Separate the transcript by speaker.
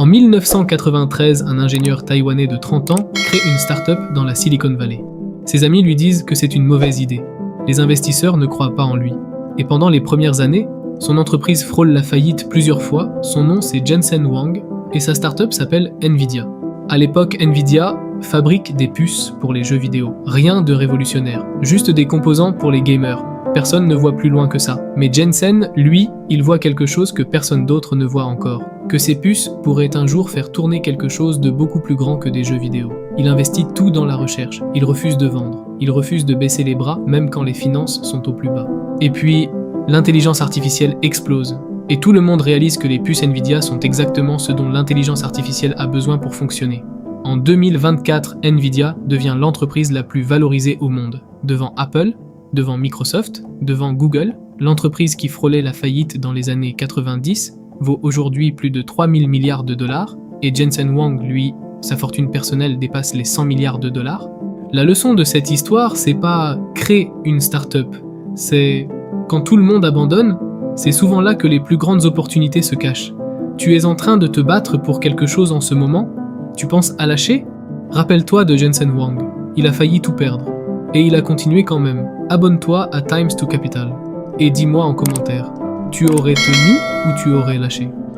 Speaker 1: En 1993, un ingénieur taïwanais de 30 ans crée une start-up dans la Silicon Valley. Ses amis lui disent que c'est une mauvaise idée. Les investisseurs ne croient pas en lui. Et pendant les premières années, son entreprise frôle la faillite plusieurs fois, son nom c'est Jensen Huang, et sa start-up s'appelle Nvidia. À l'époque, Nvidia fabrique des puces pour les jeux vidéo. Rien de révolutionnaire, juste des composants pour les gamers. Personne ne voit plus loin que ça. Mais Jensen, lui, il voit quelque chose que personne d'autre ne voit encore. Que ces puces pourraient un jour faire tourner quelque chose de beaucoup plus grand que des jeux vidéo. Il investit tout dans la recherche. Il refuse de vendre. Il refuse de baisser les bras, même quand les finances sont au plus bas. Et puis, l'intelligence artificielle explose. Et tout le monde réalise que les puces Nvidia sont exactement ce dont l'intelligence artificielle a besoin pour fonctionner. En 2024, Nvidia devient l'entreprise la plus valorisée au monde, devant Apple, devant Microsoft, devant Google. L'entreprise qui frôlait la faillite dans les années 90 vaut aujourd'hui plus de 3000 milliards de dollars, et Jensen Huang, lui, sa fortune personnelle dépasse les 100 milliards de dollars. La leçon de cette histoire, c'est pas créer une start-up, c'est quand tout le monde abandonne, c'est souvent là que les plus grandes opportunités se cachent. Tu es en train de te battre pour quelque chose en ce moment, tu penses à lâcher? Rappelle-toi de Jensen Huang, il a failli tout perdre. Et il a continué quand même. Abonne-toi à Times to Capital. Et dis-moi en commentaire, tu aurais tenu ou tu aurais lâché?